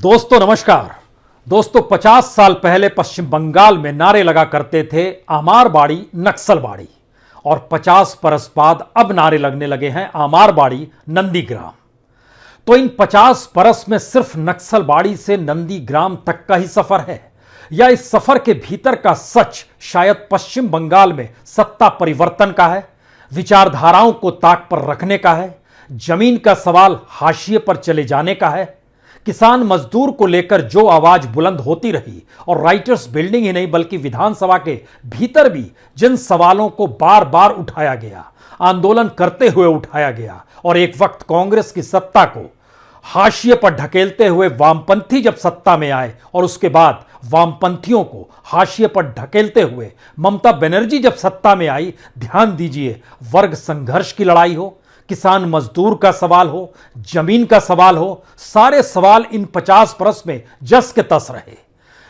दोस्तों नमस्कार। दोस्तों 50 साल पहले पश्चिम बंगाल में नारे लगा करते थे आमार बाड़ी नक्सलबाड़ी, और 50 बरस बाद अब नारे लगने लगे हैं आमार बाड़ी नंदीग्राम। तो इन 50 बरस में सिर्फ नक्सलबाड़ी से नंदीग्राम तक का ही सफर है, या इस सफर के भीतर का सच शायद पश्चिम बंगाल में सत्ता परिवर्तन का है, विचारधाराओं को ताक पर रखने का है, जमीन का सवाल हाशिए पर चले जाने का है, किसान मजदूर को लेकर जो आवाज बुलंद होती रही और राइटर्स बिल्डिंग ही नहीं बल्कि विधानसभा के भीतर भी जिन सवालों को बार बार उठाया गया, आंदोलन करते हुए उठाया गया, और एक वक्त कांग्रेस की सत्ता को हाशिए पर ढकेलते हुए वामपंथी जब सत्ता में आए और उसके बाद वामपंथियों को हाशिए पर ढकेलते हुए ममता बनर्जी जब सत्ता में आई, ध्यान दीजिए, वर्ग संघर्ष की लड़ाई हो, किसान मजदूर का सवाल हो, जमीन का सवाल हो, सारे सवाल इन 50 बरस में जस के तस रहे।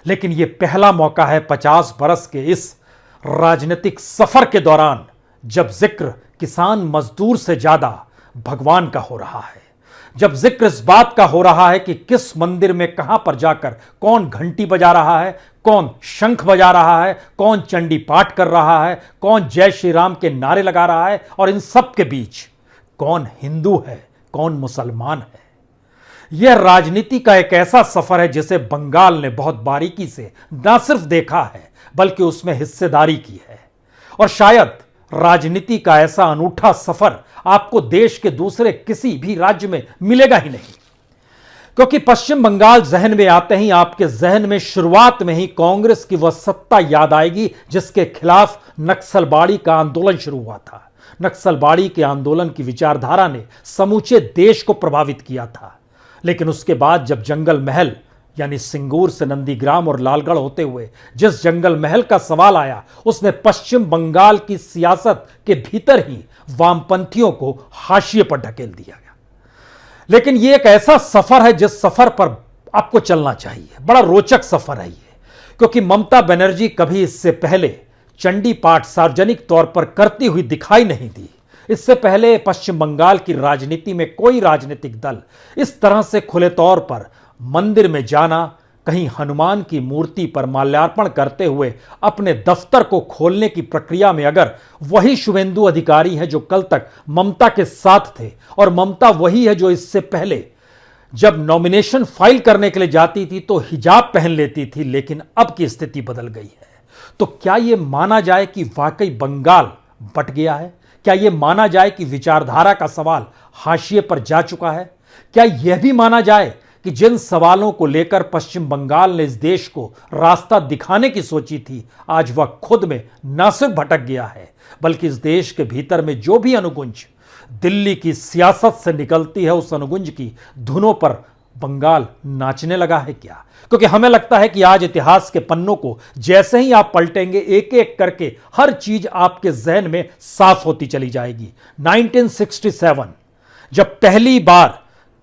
लेकिन यह पहला मौका है 50 बरस के इस राजनीतिक सफर के दौरान जब जिक्र किसान मजदूर से ज्यादा भगवान का हो रहा है, जब जिक्र इस बात का हो रहा है कि किस मंदिर में कहां पर जाकर कौन घंटी बजा रहा है, कौन शंख बजा रहा है, कौन चंडी पाठ कर रहा है, कौन जय श्री राम के नारे लगा रहा है, और इन सब के बीच कौन हिंदू है, कौन मुसलमान है। यह राजनीति का एक ऐसा सफर है जिसे बंगाल ने बहुत बारीकी से न सिर्फ देखा है बल्कि उसमें हिस्सेदारी की है। और शायद राजनीति का ऐसा अनूठा सफर आपको देश के दूसरे किसी भी राज्य में मिलेगा ही नहीं, क्योंकि पश्चिम बंगाल जहन में आते ही आपके जहन में शुरुआत में ही कांग्रेस की वह सत्ता याद आएगी जिसके खिलाफ नक्सलबाड़ी का आंदोलन शुरू हुआ था। नक्सलबाड़ी के आंदोलन की विचारधारा ने समूचे देश को प्रभावित किया था। लेकिन उसके बाद जब जंगल महल यानी सिंगूर से नंदीग्राम और लालगढ़ होते हुए जिस जंगल महल का सवाल आया, उसने पश्चिम बंगाल की सियासत के भीतर ही वामपंथियों को हाशिए पर ढकेल दिया गया। लेकिन यह एक ऐसा सफर है जिस सफर पर आपको चलना चाहिए। बड़ा रोचक सफर है ये, क्योंकि ममता बनर्जी कभी इससे पहले चंडी पाठ सार्वजनिक तौर पर करती हुई दिखाई नहीं दी। इससे पहले पश्चिम बंगाल की राजनीति में कोई राजनीतिक दल इस तरह से खुले तौर पर मंदिर में जाना, कहीं हनुमान की मूर्ति पर माल्यार्पण करते हुए अपने दफ्तर को खोलने की प्रक्रिया में अगर वही शुभेंदु अधिकारी हैं जो कल तक ममता के साथ थे, और ममता वही है जो इससे पहले जब नॉमिनेशन फाइल करने के लिए जाती थी तो हिजाब पहन लेती थी, लेकिन अब की स्थिति बदल गई है। तो क्या यह माना जाए कि वाकई बंगाल बट गया है? क्या यह माना जाए कि विचारधारा का सवाल हाशिए पर जा चुका है? क्या यह भी माना जाए कि जिन सवालों को लेकर पश्चिम बंगाल ने इस देश को रास्ता दिखाने की सोची थी, आज वह खुद में न सिर्फ भटक गया है बल्कि इस देश के भीतर में जो भी अनुगुंज दिल्ली की सियासत से निकलती है, उस अनुगुंज की धुनों पर बंगाल नाचने लगा है क्या? क्योंकि हमें लगता है कि आज इतिहास के पन्नों को जैसे ही आप पलटेंगे, एक एक करके हर चीज आपके जहन में साफ होती चली जाएगी। 1967 जब पहली बार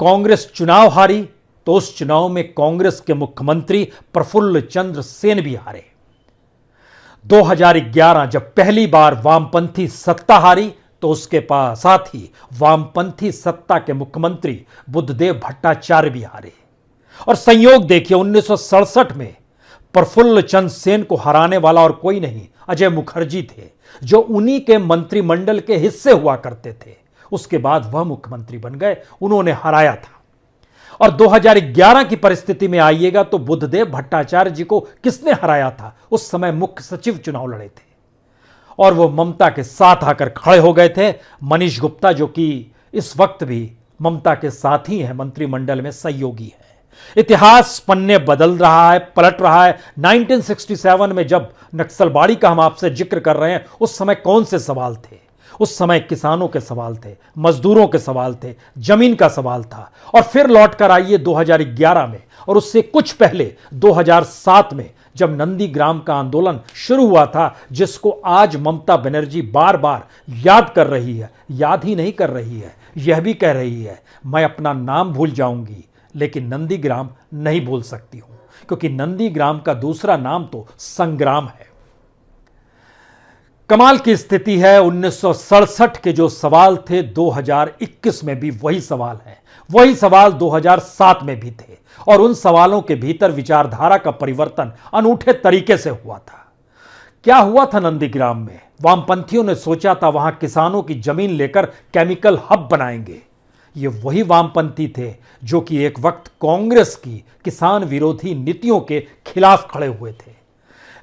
कांग्रेस चुनाव हारी, तो उस चुनाव में कांग्रेस के मुख्यमंत्री प्रफुल्ल चंद्र सेन भी हारे। 2011 जब पहली बार वामपंथी सत्ता हारी, तो उसके पास साथ ही वामपंथी सत्ता के मुख्यमंत्री बुद्धदेव भट्टाचार्य भी हारे। और संयोग देखिए, 1967 में प्रफुल्ल चंद्र सेन को हराने वाला और कोई नहीं, अजय मुखर्जी थे, जो उन्हीं के मंत्रिमंडल के हिस्से हुआ करते थे। उसके बाद वह मुख्यमंत्री बन गए, उन्होंने हराया था। और 2011 की परिस्थिति में आइएगा तो बुद्धदेव भट्टाचार्य जी को किसने हराया था? उस समय मुख्य सचिव चुनाव लड़े थे और वो ममता के साथ आकर खड़े हो गए थे। मनीष गुप्ता, जो कि इस वक्त भी ममता के साथ ही है, मंत्रिमंडल में सहयोगी है। इतिहास पन्ने बदल रहा है, पलट रहा है। 1967 में जब नक्सलबाड़ी का हम आपसे जिक्र कर रहे हैं, उस समय कौन से सवाल थे? उस समय किसानों के सवाल थे, मजदूरों के सवाल थे, जमीन का सवाल था। और फिर लौट कर आइए 2011 में, और उससे कुछ पहले 2007 में जब नंदीग्राम का आंदोलन शुरू हुआ था, जिसको आज ममता बनर्जी बार बार याद कर रही है। याद ही नहीं कर रही है, यह भी कह रही है मैं अपना नाम भूल जाऊंगी लेकिन नंदीग्राम नहीं भूल सकती हूं, क्योंकि नंदीग्राम का दूसरा नाम तो संग्राम है। कमाल की स्थिति है, 1967 के जो सवाल थे 2021 में भी वही सवाल हैं, वही सवाल 2007 में भी थे, और उन सवालों के भीतर विचारधारा का परिवर्तन अनूठे तरीके से हुआ था। क्या हुआ था नंदीग्राम में? वामपंथियों ने सोचा था वहां किसानों की जमीन लेकर केमिकल हब बनाएंगे। ये वही वामपंथी थे जो कि एक वक्त कांग्रेस की किसान विरोधी नीतियों के खिलाफ खड़े हुए थे।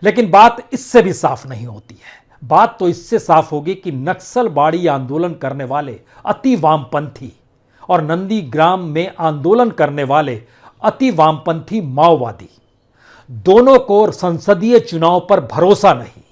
लेकिन बात इससे भी साफ नहीं होती है। बात तो इससे साफ होगी कि नक्सलबाड़ी आंदोलन करने वाले अति वामपंथी और नंदीग्राम में आंदोलन करने वाले अति वामपंथी माओवादी, दोनों को संसदीय चुनाव पर भरोसा नहीं,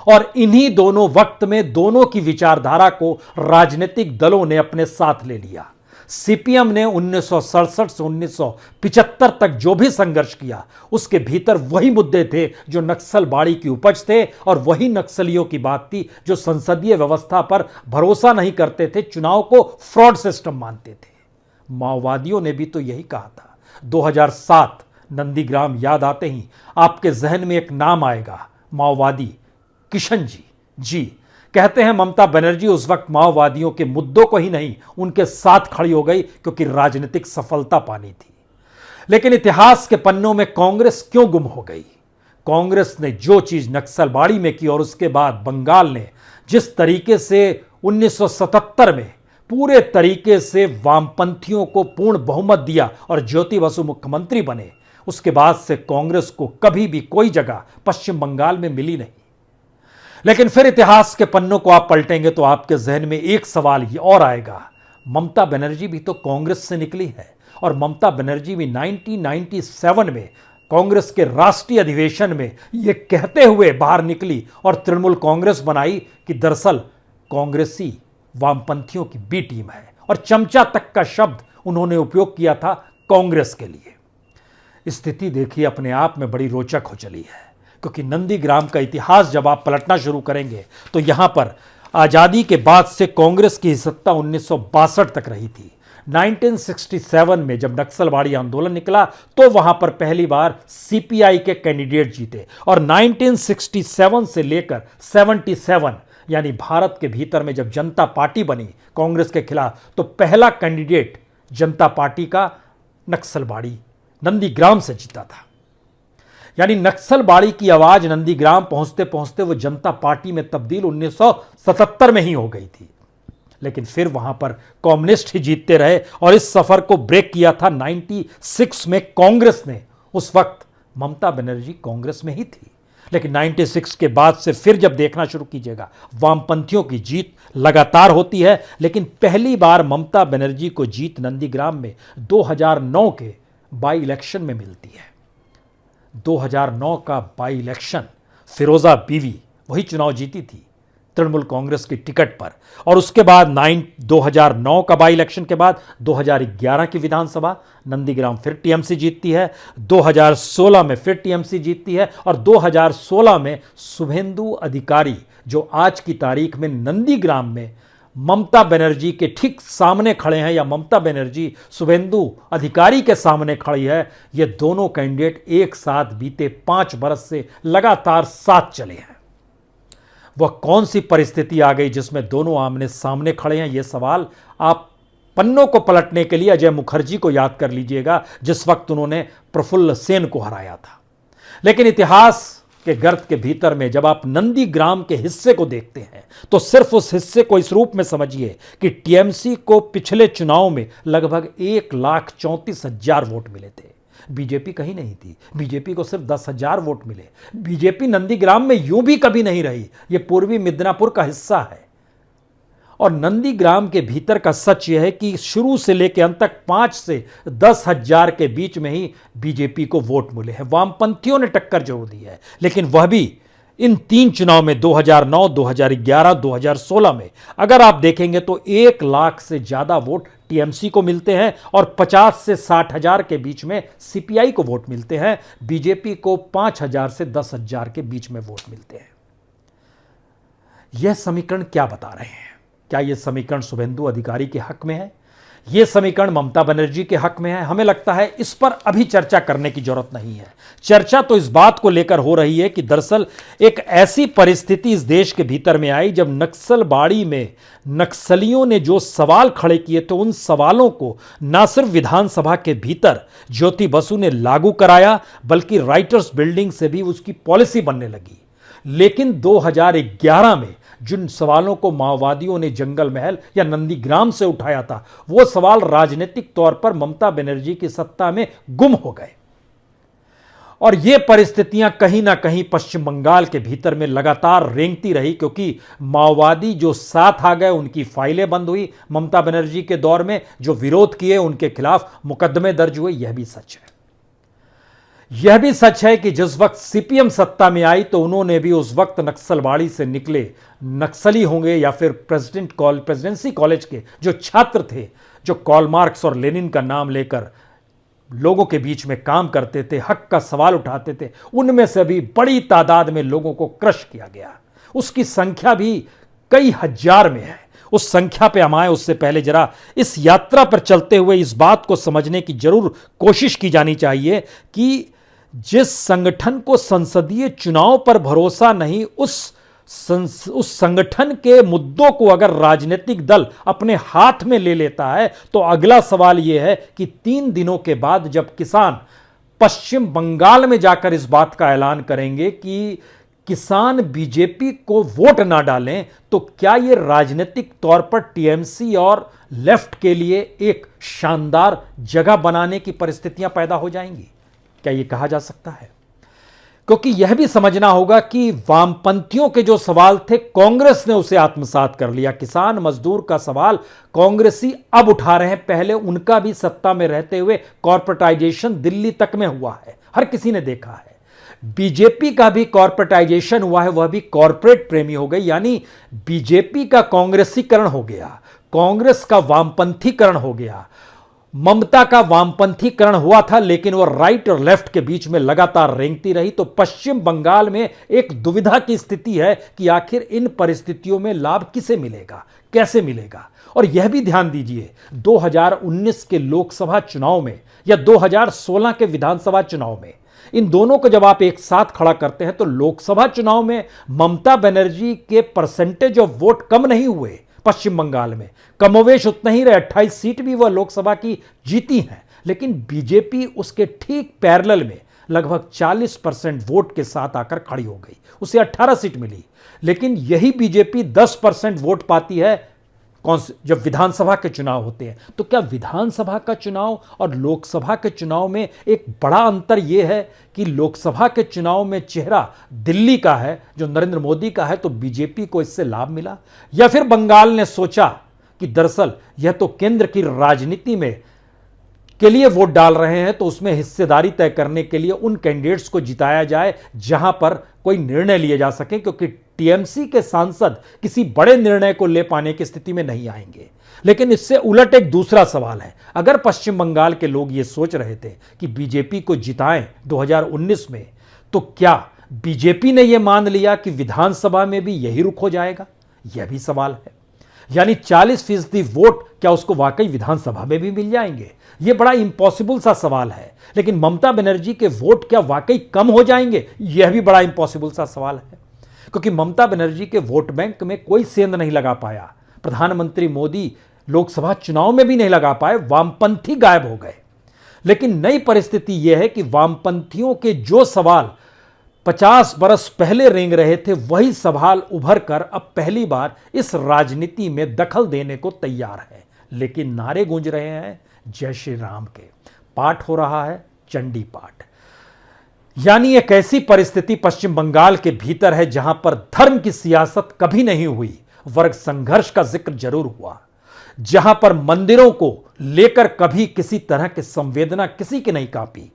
और इन्हीं दोनों वक्त में दोनों की विचारधारा को राजनीतिक दलों ने अपने साथ ले लिया। सीपीएम ने 1967 से 1975 तक जो भी संघर्ष किया उसके भीतर वही मुद्दे थे जो नक्सलबाड़ी की उपज थे, और वही नक्सलियों की बात थी जो संसदीय व्यवस्था पर भरोसा नहीं करते थे, चुनाव को फ्रॉड सिस्टम मानते थे। माओवादियों ने भी तो यही कहा था। 2007 नंदीग्राम याद आते ही आपके जहन में एक नाम आएगा, माओवादी किशन जी। कहते हैं ममता बनर्जी उस वक्त माओवादियों के मुद्दों को ही नहीं उनके साथ खड़ी हो गई क्योंकि राजनीतिक सफलता पानी थी। लेकिन इतिहास के पन्नों में कांग्रेस क्यों गुम हो गई? कांग्रेस ने जो चीज नक्सलबाड़ी में की और उसके बाद बंगाल ने जिस तरीके से 1977 में पूरे तरीके से वामपंथियों को पूर्ण बहुमत दिया और ज्योति बसु मुख्यमंत्री बने, उसके बाद से कांग्रेस को कभी भी कोई जगह पश्चिम बंगाल में मिली नहीं। लेकिन फिर इतिहास के पन्नों को आप पलटेंगे तो आपके जहन में एक सवाल ये और आएगा, ममता बनर्जी भी तो कांग्रेस से निकली है, और ममता बनर्जी भी 1997 में कांग्रेस के राष्ट्रीय अधिवेशन में ये कहते हुए बाहर निकली और तृणमूल कांग्रेस बनाई कि दरअसल कांग्रेसी वामपंथियों की बी टीम है, और चमचा तक का शब्द उन्होंने उपयोग किया था कांग्रेस के लिए। स्थिति देखिए अपने आप में बड़ी रोचक हो चली है, क्योंकि नंदीग्राम का इतिहास जब आप पलटना शुरू करेंगे तो यहां पर आजादी के बाद से कांग्रेस की सत्ता 1962 तक रही थी। 1967 में जब नक्सलबाड़ी आंदोलन निकला तो वहां पर पहली बार सीपीआई के कैंडिडेट जीते, और 1967 से लेकर 77 यानी भारत के भीतर में जब जनता पार्टी बनी कांग्रेस के खिलाफ, तो पहला कैंडिडेट जनता पार्टी का नक्सलबाड़ी नंदीग्राम से जीता था। यानी नक्सलबाड़ी की आवाज नंदीग्राम पहुंचते पहुंचते वो जनता पार्टी में तब्दील 1977 में ही हो गई थी। लेकिन फिर वहां पर कम्युनिस्ट ही जीतते रहे, और इस सफर को ब्रेक किया था 96 में कांग्रेस ने। उस वक्त ममता बनर्जी कांग्रेस में ही थी। लेकिन 96 के बाद से फिर जब देखना शुरू कीजिएगा, वामपंथियों की जीत लगातार होती है। लेकिन पहली बार ममता बनर्जी को जीत नंदीग्राम में 2009 के बाई इलेक्शन में मिलती है। 2009 का बाई इलेक्शन, फिरोजा बीवी वही चुनाव जीती थी तृणमूल कांग्रेस की टिकट पर, और उसके बाद 2009 का बाई इलेक्शन के बाद 2011 की विधानसभा नंदीग्राम फिर टीएमसी जीतती है, 2016 में फिर टीएमसी जीतती है, और 2016 में शुभेंदु अधिकारी जो आज की तारीख में नंदीग्राम में ममता बनर्जी के ठीक सामने खड़े हैं, या ममता बनर्जी शुभेंदु अधिकारी के सामने खड़ी है, ये दोनों कैंडिडेट एक साथ बीते 5 बरस से लगातार साथ चले हैं। वह कौन सी परिस्थिति आ गई जिसमें दोनों आमने सामने खड़े हैं? यह सवाल आप पन्नों को पलटने के लिए अजय मुखर्जी को याद कर लीजिएगा, जिस वक्त उन्होंने प्रफुल्ल सेन को हराया था। लेकिन इतिहास के गर्त के भीतर में जब आप नंदीग्राम के हिस्से को देखते हैं तो सिर्फ उस हिस्से को इस रूप में समझिए कि टीएमसी को पिछले चुनाव में लगभग 1,34,000 वोट मिले थे। बीजेपी कहीं नहीं थी, बीजेपी को सिर्फ 10,000 वोट मिले। बीजेपी नंदीग्राम में यूं भी कभी नहीं रही, यह पूर्वी मिदनापुर का हिस्सा है। और नंदीग्राम के भीतर का सच यह है कि शुरू से लेकर अंत तक 5 से 10,000 के बीच में ही बीजेपी को वोट मिले हैं। वामपंथियों ने टक्कर जरूर दी है, लेकिन वह भी इन 3 चुनाव में 2009, 2011, 2016 में अगर आप देखेंगे तो 1 लाख से ज्यादा वोट टीएमसी को मिलते हैं, और 50 से 60,000 के बीच में सीपीआई को वोट मिलते हैं। बीजेपी को 5,000 से 10,000 के बीच में वोट मिलते हैं। यह समीकरण क्या बता रहे हैं? क्या यह समीकरण शुभेंदु अधिकारी के हक में है, यह समीकरण ममता बनर्जी के हक में है। हमें लगता है इस पर अभी चर्चा करने की जरूरत नहीं है। चर्चा तो इस बात को लेकर हो रही है कि दरअसल एक ऐसी परिस्थिति इस देश के भीतर में आई जब नक्सलबाड़ी में नक्सलियों ने जो सवाल खड़े किए थे, उन सवालों को ना सिर्फ विधानसभा के भीतर ज्योति बसु ने लागू कराया, बल्कि राइटर्स बिल्डिंग से भी उसकी पॉलिसी बनने लगी। लेकिन 2011 में जिन सवालों को माओवादियों ने जंगल महल या नंदीग्राम से उठाया था, वो सवाल राजनीतिक तौर पर ममता बनर्जी की सत्ता में गुम हो गए। और ये परिस्थितियां कहीं ना कहीं पश्चिम बंगाल के भीतर में लगातार रेंगती रही, क्योंकि माओवादी जो साथ आ गए उनकी फाइलें बंद हुई। ममता बनर्जी के दौर में जो विरोध किए उनके खिलाफ मुकदमे दर्ज हुए। यह भी सच है। यह भी सच है कि जिस वक्त सीपीएम सत्ता में आई तो उन्होंने भी उस वक्त नक्सलबाड़ी से निकले नक्सली होंगे या फिर प्रेसिडेंसी कॉलेज के जो छात्र थे, जो कार्ल मार्क्स और लेनिन का नाम लेकर लोगों के बीच में काम करते थे, हक का सवाल उठाते थे, उनमें से भी बड़ी तादाद में लोगों को क्रश किया गया। उसकी संख्या भी कई हजार में है। उस संख्या पे हम आए उससे पहले जरा इस यात्रा पर चलते हुए इस बात को समझने की जरूर कोशिश की जानी चाहिए कि जिस संगठन को संसदीय चुनाव पर भरोसा नहीं, उस संगठन के मुद्दों को अगर राजनीतिक दल अपने हाथ में ले लेता है तो अगला सवाल यह है कि 3 दिनों के बाद जब किसान पश्चिम बंगाल में जाकर इस बात का ऐलान करेंगे कि किसान बीजेपी को वोट ना डालें, तो क्या यह राजनीतिक तौर पर टीएमसी और लेफ्ट के लिए एक शानदार जगह बनाने की परिस्थितियां पैदा हो जाएंगी? क्या यह कहा जा सकता है? क्योंकि यह भी समझना होगा कि वामपंथियों के जो सवाल थे कांग्रेस ने उसे आत्मसात कर लिया। किसान मजदूर का सवाल कांग्रेसी अब उठा रहे हैं, पहले उनका भी सत्ता में रहते हुए कॉर्पोरेटाइजेशन दिल्ली तक में हुआ है, हर किसी ने देखा है। बीजेपी का भी कॉर्पोरेटाइजेशन हुआ है, वह भी कॉर्पोरेट प्रेमी हो गई, यानी बीजेपी का कांग्रेसीकरण हो गया, कांग्रेस का वामपंथीकरण हो गया। ममता का वामपंथीकरण हुआ था, लेकिन वह राइट और लेफ्ट के बीच में लगातार रेंगती रही। तो पश्चिम बंगाल में एक दुविधा की स्थिति है कि आखिर इन परिस्थितियों में लाभ किसे मिलेगा, कैसे मिलेगा। और यह भी ध्यान दीजिए 2019 के लोकसभा चुनाव में या 2016 के विधानसभा चुनाव में, इन दोनों को जब आप एक साथ खड़ा करते हैं तो लोकसभा चुनाव में ममता बनर्जी के परसेंटेज ऑफ वोट कम नहीं हुए। पश्चिम बंगाल में कमोवेश उतना ही रहे, 28 सीट भी वह लोकसभा की जीती हैं, लेकिन बीजेपी उसके ठीक पैरेलल में लगभग 40% वोट के साथ आकर खड़ी हो गई, उसे 18 सीट मिली। लेकिन यही बीजेपी 10% वोट पाती है जब विधानसभा के चुनाव होते हैं। तो क्या विधानसभा का चुनाव और लोकसभा के चुनाव में एक बड़ा अंतर यह है कि लोकसभा के चुनाव में चेहरा दिल्ली का है, जो नरेंद्र मोदी का है, तो बीजेपी को इससे लाभ मिला? या फिर बंगाल ने सोचा कि दरअसल यह तो केंद्र की राजनीति में के लिए वोट डाल रहे हैं, तो उसमें हिस्सेदारी तय करने के लिए उन कैंडिडेट्स को जिताया जाए जहां पर कोई निर्णय लिए जा सके, क्योंकि टीएमसी के सांसद किसी बड़े निर्णय को ले पाने की स्थिति में नहीं आएंगे। लेकिन इससे उलट एक दूसरा सवाल है। अगर पश्चिम बंगाल के लोग ये सोच रहे थे कि बीजेपी को जिताएं 2019 में, तो क्या बीजेपी ने यह मान लिया कि विधानसभा में भी यही रुख हो जाएगा? यह भी सवाल है। यानी 40% वोट क्या उसको वाकई विधानसभा में भी मिल जाएंगे? यह बड़ा इंपॉसिबल सा सवाल है। लेकिन ममता बनर्जी के वोट क्या वाकई कम हो जाएंगे? यह भी बड़ा इंपॉसिबल सा सवाल है, क्योंकि ममता बनर्जी के वोट बैंक में कोई सेंध नहीं लगा पाया। प्रधानमंत्री मोदी लोकसभा चुनाव में भी नहीं लगा पाए, वामपंथी गायब हो गए। लेकिन नई परिस्थिति यह है कि वामपंथियों के जो सवाल 50 बरस पहले रेंग रहे थे, वही सवाल उभर कर अब पहली बार इस राजनीति में दखल देने को तैयार है। लेकिन नारे गूंज रहे हैं जय श्री राम के, पाठ हो रहा है चंडी पाठ। यानी एक ऐसी परिस्थिति पश्चिम बंगाल के भीतर है जहां पर धर्म की सियासत कभी नहीं हुई, वर्ग संघर्ष का जिक्र जरूर हुआ, जहां पर मंदिरों को लेकर कभी किसी तरह की संवेदना किसी की नहीं कांपी।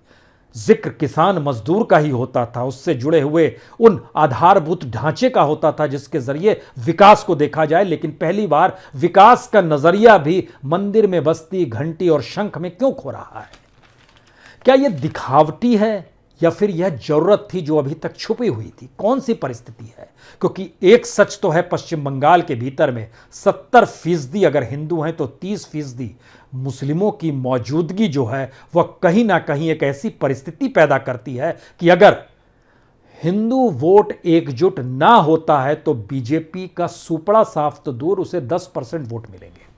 जिक्र किसान मजदूर का ही होता था, उससे जुड़े हुए उन आधारभूत ढांचे का होता था जिसके जरिए विकास को देखा जाए। लेकिन पहली बार विकास का नजरिया भी मंदिर में बस्ती, घंटी और शंख में क्यों खो रहा है? क्या यह दिखावटी है या फिर यह जरूरत थी जो अभी तक छुपी हुई थी? कौन सी परिस्थिति है? क्योंकि एक सच तो है, पश्चिम बंगाल के भीतर में 70% अगर हिंदू हैं तो 30% मुस्लिमों की मौजूदगी जो है वह कहीं ना कहीं एक ऐसी परिस्थिति पैदा करती है कि अगर हिंदू वोट एकजुट ना होता है तो बीजेपी का सुपड़ा साफ तो दूर, उसे 10% वोट मिलेंगे।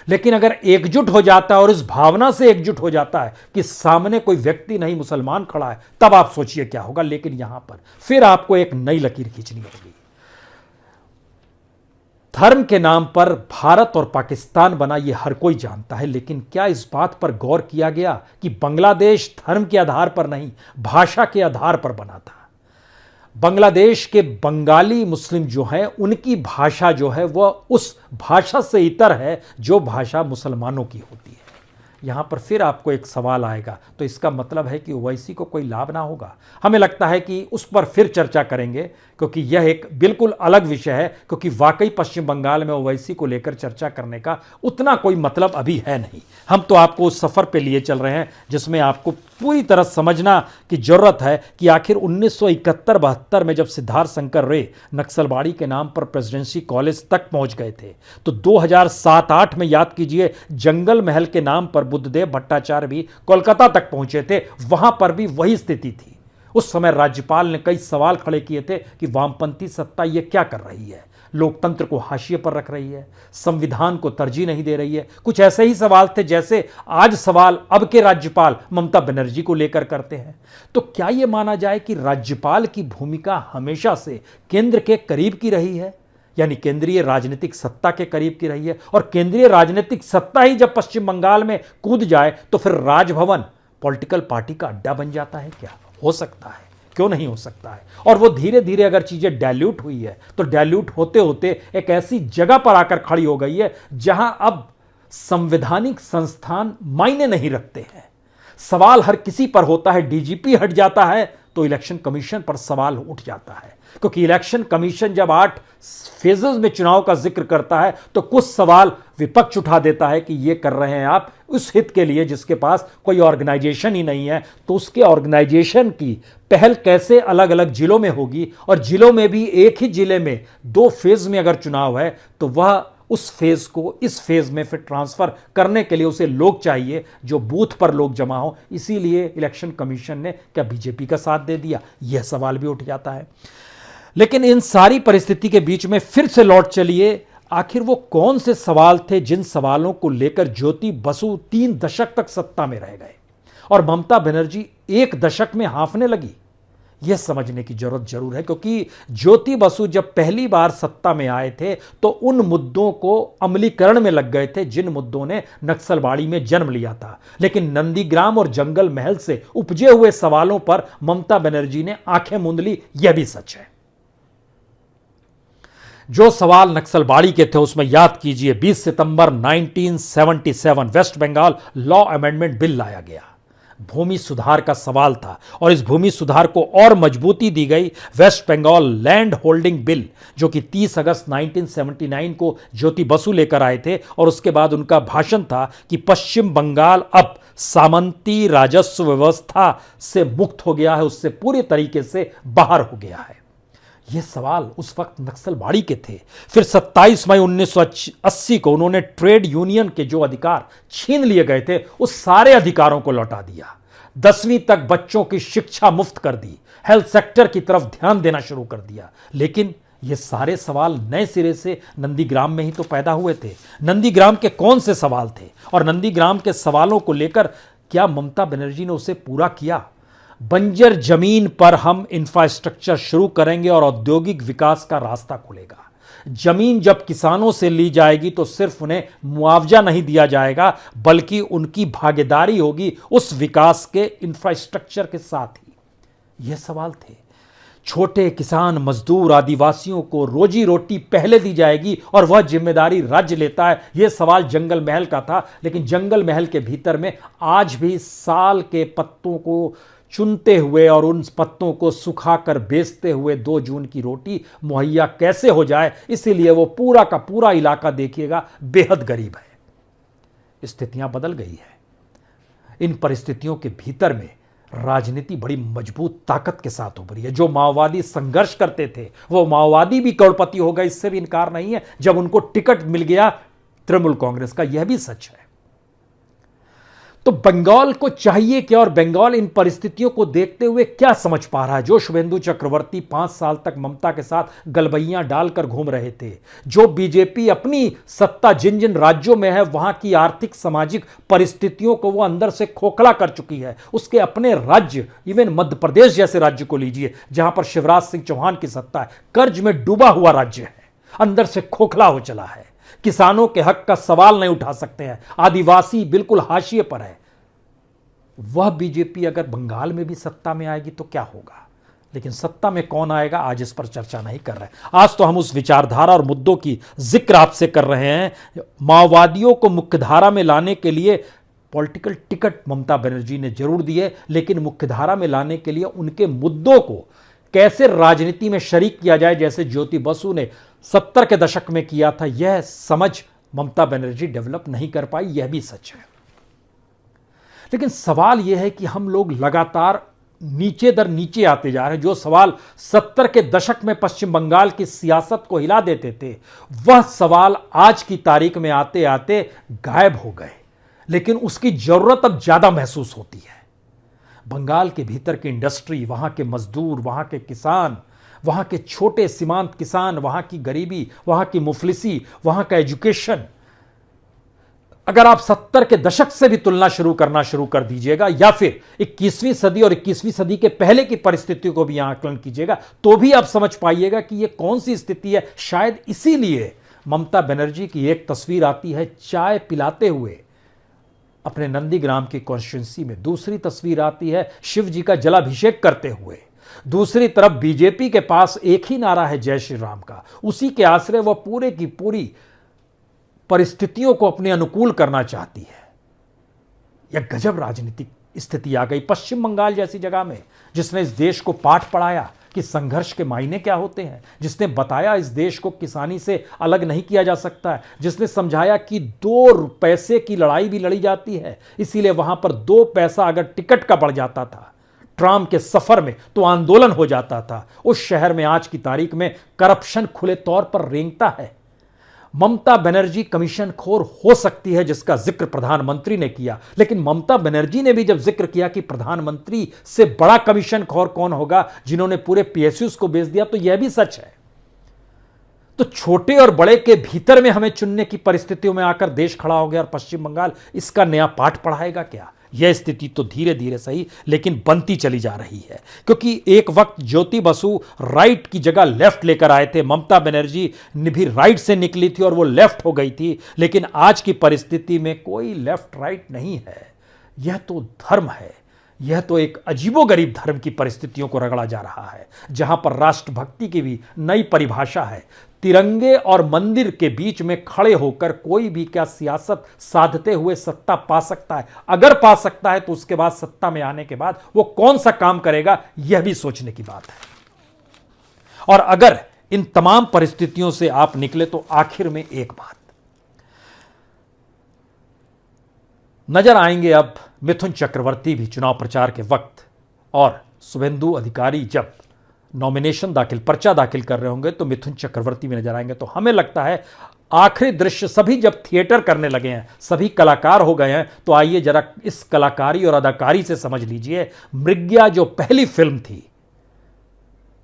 लेकिन अगर एकजुट हो जाता है और इस भावना से एकजुट हो जाता है कि सामने कोई व्यक्ति नहीं मुसलमान खड़ा है, तब आप सोचिए क्या होगा। लेकिन यहां पर फिर आपको एक नई लकीर खींचनी होगी। धर्म के नाम पर भारत और पाकिस्तान बना, यह हर कोई जानता है, लेकिन क्या इस बात पर गौर किया गया कि बांग्लादेश धर्म के आधार पर नहीं, भाषा के आधार पर बना था। बांग्लादेश के बंगाली मुस्लिम जो हैं, उनकी भाषा जो है वह उस भाषा से इतर है जो भाषा मुसलमानों की होती है। यहां पर फिर आपको एक सवाल आएगा, तो इसका मतलब है कि ओवैसी को कोई लाभ ना होगा। हमें लगता है कि उस पर फिर चर्चा करेंगे, क्योंकि यह एक बिल्कुल अलग विषय है, क्योंकि वाकई पश्चिम बंगाल में ओवैसी को लेकर चर्चा करने का उतना कोई मतलब अभी है नहीं। हम तो आपको उस सफ़र पे लिए चल रहे हैं जिसमें आपको पूरी तरह समझना की जरूरत है कि आखिर 1971-72 में जब सिद्धार्थ शंकर रे नक्सलबाड़ी के नाम पर प्रेसिडेंसी कॉलेज तक पहुंच गए थे, तो 2007-8 में याद कीजिए जंगल महल के नाम पर बुद्धदेव भट्टाचार्य भी कोलकाता तक पहुंचे थे, वहां पर भी वही स्थिति थी। उस समय राज्यपाल ने कई सवाल खड़े किए थे कि वामपंथी सत्ता ये क्या कर रही है, लोकतंत्र को हाशिए पर रख रही है, संविधान को तरजीह नहीं दे रही है। कुछ ऐसे ही सवाल थे जैसे आज सवाल अब के राज्यपाल ममता बनर्जी को लेकर करते हैं। तो क्या यह माना जाए कि राज्यपाल की भूमिका हमेशा से केंद्र के करीब की रही है, यानी केंद्रीय राजनीतिक सत्ता के करीब की रही है, और केंद्रीय राजनीतिक सत्ता ही जब पश्चिम बंगाल में कूद जाए तो फिर राजभवन पॉलिटिकल पार्टी का अड्डा बन जाता है? क्या हो सकता है, क्यों नहीं हो सकता है। और वो धीरे धीरे अगर चीजें डाइल्यूट हुई है तो डाइल्यूट होते होते एक ऐसी जगह पर आकर खड़ी हो गई है जहां अब संवैधानिक संस्थान मायने नहीं रखते हैं। सवाल हर किसी पर होता है, डीजीपी हट जाता है तो इलेक्शन कमीशन पर सवाल उठ जाता है, क्योंकि इलेक्शन कमीशन जब 8 फेजेस में चुनाव का जिक्र करता है तो कुछ सवाल विपक्ष उठा देता है कि ये कर रहे हैं आप उस हित के लिए जिसके पास कोई ऑर्गेनाइजेशन ही नहीं है, तो उसके ऑर्गेनाइजेशन की पहल कैसे अलग अलग जिलों में होगी, और जिलों में भी एक ही जिले में 2 फेज में अगर चुनाव है तो वह उस फेज को इस फेज में फिर ट्रांसफर करने के लिए उसे लोग चाहिए, जो बूथ पर लोग जमा हो। इसीलिए इलेक्शन कमीशन ने क्या बीजेपी का साथ दे दिया, यह सवाल भी उठ जाता है। लेकिन इन सारी परिस्थिति के बीच में फिर से लौट चलिए, आखिर वो कौन से सवाल थे जिन सवालों को लेकर ज्योति बसु 3 दशक तक सत्ता में रह गए और ममता बनर्जी 1 दशक में हांफने लगी। यह समझने की जरूरत जरूर है, क्योंकि ज्योति बसु जब पहली बार सत्ता में आए थे तो उन मुद्दों को अमलीकरण में लग गए थे जिन मुद्दों ने नक्सलबाड़ी में जन्म लिया था। लेकिन नंदीग्राम और जंगल महल से उपजे हुए सवालों पर ममता बनर्जी ने आंखें मूंद ली, यह भी सच है। जो सवाल नक्सलबाड़ी के थे उसमें याद कीजिए 20 सितंबर 1977 west Bengal law amendment bill लाया गया। भूमि सुधार का सवाल था और इस भूमि सुधार को और मजबूती दी गई west Bengal land holding bill, जो कि 30 अगस्त 1979 को ज्योति बसु लेकर आए थे। और उसके बाद उनका भाषण था कि पश्चिम बंगाल अब सामंती राजस्व व्यवस्था से मुक्त हो गया है, उससे पूरी तरीके से बाहर हो गया है। ये सवाल उस वक्त नक्सलबाड़ी के थे। फिर 27 मई 1980 को उन्होंने ट्रेड यूनियन के जो अधिकार छीन लिए गए थे उस सारे अधिकारों को लौटा दिया। 10वीं तक बच्चों की शिक्षा मुफ्त कर दी, हेल्थ सेक्टर की तरफ ध्यान देना शुरू कर दिया। लेकिन ये सारे सवाल नए सिरे से नंदीग्राम में ही तो पैदा हुए थे। नंदीग्राम के कौन से सवाल थे और नंदीग्राम के सवालों को लेकर क्या ममता बनर्जी ने उसे पूरा किया? बंजर जमीन पर हम इंफ्रास्ट्रक्चर शुरू करेंगे और औद्योगिक विकास का रास्ता खुलेगा। जमीन जब किसानों से ली जाएगी तो सिर्फ उन्हें मुआवजा नहीं दिया जाएगा, बल्कि उनकी भागीदारी होगी उस विकास के इंफ्रास्ट्रक्चर के साथ ही। यह सवाल थे। छोटे किसान, मजदूर, आदिवासियों को रोजी रोटी पहले दी जाएगी और वह जिम्मेदारी राज्य लेता है। यह सवाल जंगल महल का था। लेकिन जंगल महल के भीतर में आज भी साल के पत्तों को चुनते हुए और उन पत्तों को सुखाकर बेचते हुए 2 जून की रोटी मुहैया कैसे हो जाए, इसीलिए वो पूरा का पूरा इलाका देखिएगा बेहद गरीब है। स्थितियां बदल गई है। इन परिस्थितियों के भीतर में राजनीति बड़ी मजबूत ताकत के साथ उभरी है। जो माओवादी संघर्ष करते थे वो माओवादी भी करोड़पति हो गए, इससे भी इनकार नहीं है। जब उनको टिकट मिल गया तृणमूल कांग्रेस का, यह भी सच है। तो बंगाल को चाहिए क्या और बंगाल इन परिस्थितियों को देखते हुए क्या समझ पा रहा है? जो शुभेंदु चक्रवर्ती 5 साल तक ममता के साथ गलबैयां डालकर घूम रहे थे, जो बीजेपी अपनी सत्ता जिन जिन राज्यों में है वहां की आर्थिक सामाजिक परिस्थितियों को वो अंदर से खोखला कर चुकी है, उसके अपने राज्य, इवन मध्य प्रदेश जैसे राज्य को लीजिए जहां पर शिवराज सिंह चौहान की सत्ता है, कर्ज में डूबा हुआ राज्य है, अंदर से खोखला हो चला है, किसानों के हक का सवाल नहीं उठा सकते हैं, आदिवासी बिल्कुल हाशिए पर है। वह बीजेपी अगर बंगाल में भी सत्ता में आएगी तो क्या होगा? लेकिन सत्ता में कौन आएगा, आज इस पर चर्चा नहीं कर रहे हैं। आज तो हम उस विचारधारा और मुद्दों की जिक्र आपसे कर रहे हैं। माओवादियों को मुख्यधारा में लाने के लिए पॉलिटिकल टिकट ममता बनर्जी ने जरूर दिए, लेकिन मुख्यधारा में लाने के लिए उनके मुद्दों को कैसे राजनीति में शरीक किया जाए, जैसे ज्योति बसु ने 70 के दशक में किया था, यह समझ ममता बनर्जी डेवलप नहीं कर पाई, यह भी सच है। लेकिन सवाल यह है कि हम लोग लगातार नीचे दर नीचे आते जा रहे हैं। जो सवाल 70 के दशक में पश्चिम बंगाल की सियासत को हिला देते थे, वह सवाल आज की तारीख में आते आते गायब हो गए, लेकिन उसकी जरूरत अब ज्यादा महसूस होती है। बंगाल के भीतर की इंडस्ट्री, वहां के मजदूर, वहां के किसान, वहां के छोटे सीमांत किसान, वहां की गरीबी, वहां की मुफलिसी, वहां का एजुकेशन, अगर आप 70 के दशक से भी तुलना करना शुरू कर दीजिएगा या फिर 21वीं सदी और 21वीं सदी के पहले की परिस्थितियों को भी आकलन कीजिएगा, तो भी आप समझ पाइएगा कि यह कौन सी स्थिति है। शायद इसीलिए ममता बनर्जी की एक तस्वीर आती है चाय पिलाते हुए अपने नंदीग्राम की कॉन्स्टिट्यूंसी में, दूसरी तस्वीर आती है शिव जी का जलाभिषेक करते हुए, दूसरी तरफ बीजेपी के पास एक ही नारा है जय श्री राम का, उसी के आश्रय वह पूरे की पूरी परिस्थितियों को अपने अनुकूल करना चाहती है। यह गजब राजनीतिक स्थिति आ गई पश्चिम बंगाल जैसी जगह में, जिसने इस देश को पाठ पढ़ाया कि संघर्ष के मायने क्या होते हैं, जिसने बताया इस देश को किसानी से अलग नहीं किया जा सकता है, जिसने समझाया कि 2 पैसे की लड़ाई भी लड़ी जाती है, इसीलिए वहां पर 2 पैसा अगर टिकट का बढ़ जाता था ट्राम के सफर में तो आंदोलन हो जाता था। उस शहर में आज की तारीख में करप्शन खुले तौर पर रेंगता है। ममता बनर्जी कमीशन खोर हो सकती है, जिसका जिक्र प्रधानमंत्री ने किया, लेकिन ममता बनर्जी ने भी जब जिक्र किया कि प्रधानमंत्री से बड़ा कमीशन खोर कौन होगा जिन्होंने पूरे पीएसयूज को बेच दिया, तो यह भी सच है। तो छोटे और बड़े के भीतर में हमें चुनने की परिस्थितियों में आकर देश खड़ा हो गया और पश्चिम बंगाल इसका नया पाठ पढ़ाएगा क्या? यह स्थिति तो धीरे धीरे सही लेकिन बनती चली जा रही है, क्योंकि एक वक्त ज्योति बसु राइट की जगह लेफ्ट लेकर आए थे, ममता बनर्जी ने भी राइट से निकली थी और वो लेफ्ट हो गई थी, लेकिन आज की परिस्थिति में कोई लेफ्ट राइट नहीं है। यह तो धर्म है, यह तो एक अजीबोगरीब धर्म की परिस्थितियों को रगड़ा जा रहा है, जहां पर राष्ट्रभक्ति की भी नई परिभाषा है। तिरंगे और मंदिर के बीच में खड़े होकर कोई भी क्या सियासत साधते हुए सत्ता पा सकता है? अगर पा सकता है तो उसके बाद सत्ता में आने के बाद वो कौन सा काम करेगा, यह भी सोचने की बात है। और अगर इन तमाम परिस्थितियों से आप निकले तो आखिर में एक बात नजर आएंगे, अब मिथुन चक्रवर्ती भी चुनाव प्रचार के वक्त और शुभेंदु अधिकारी जब नॉमिनेशन पर्चा दाखिल कर रहे होंगे तो मिथुन चक्रवर्ती भी नजर आएंगे। तो हमें लगता है आखिरी दृश्य सभी जब थिएटर करने लगे हैं, सभी कलाकार हो गए हैं, तो आइए जरा इस कलाकारी और अदाकारी से समझ लीजिए। मृग्या जो पहली फिल्म थी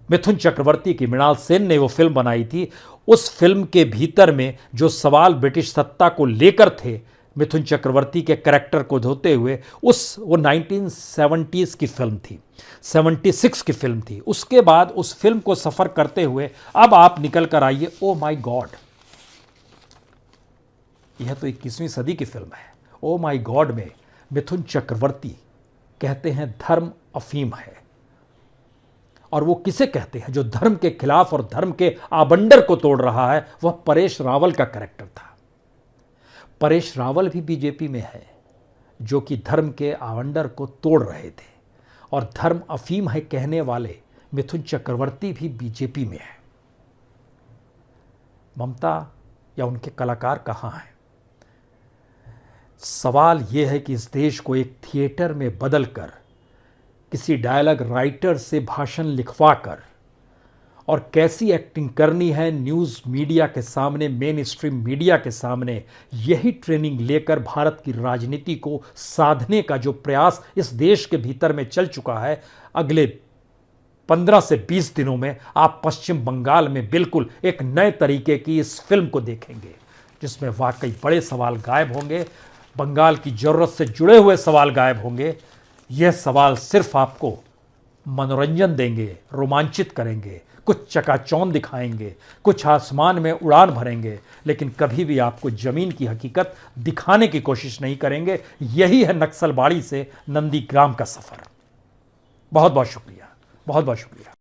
मिथुन चक्रवर्ती की, मृणाल सेन ने वो फिल्म बनाई थी, उस फिल्म के भीतर में जो सवाल ब्रिटिश सत्ता को लेकर थे मिथुन चक्रवर्ती के कैरेक्टर को धोते हुए, वो 1970s की फिल्म थी, 76 की फिल्म थी। उसके बाद उस फिल्म को सफर करते हुए अब आप निकल कर आइए, ओ माय गॉड, यह तो 21वीं सदी की फिल्म है। ओ माय गॉड में मिथुन चक्रवर्ती कहते हैं धर्म अफीम है, और वो किसे कहते हैं? जो धर्म के खिलाफ और धर्म के आबंडर को तोड़ रहा है, वह परेश रावल का कैरेक्टर था। परेश रावल भी बीजेपी में है, जो कि धर्म के आवंडर को तोड़ रहे थे, और धर्म अफीम है कहने वाले मिथुन चक्रवर्ती भी बीजेपी में है। ममता या उनके कलाकार कहां हैं? सवाल यह है कि इस देश को एक थिएटर में बदलकर, किसी डायलॉग राइटर से भाषण लिखवाकर और कैसी एक्टिंग करनी है न्यूज़ मीडिया के सामने, मेन स्ट्रीम मीडिया के सामने, यही ट्रेनिंग लेकर भारत की राजनीति को साधने का जो प्रयास इस देश के भीतर में चल चुका है, अगले 15 से 20 दिनों में आप पश्चिम बंगाल में बिल्कुल एक नए तरीके की इस फिल्म को देखेंगे, जिसमें वाकई बड़े सवाल गायब होंगे, बंगाल की ज़रूरत से जुड़े हुए सवाल गायब होंगे। यह सवाल सिर्फ आपको मनोरंजन देंगे, रोमांचित करेंगे, कुछ चकाचौंध दिखाएंगे, कुछ आसमान में उड़ान भरेंगे, लेकिन कभी भी आपको जमीन की हकीकत दिखाने की कोशिश नहीं करेंगे। यही है नक्सलबाड़ी से नंदीग्राम का सफर। बहुत बहुत शुक्रिया, बहुत बहुत शुक्रिया।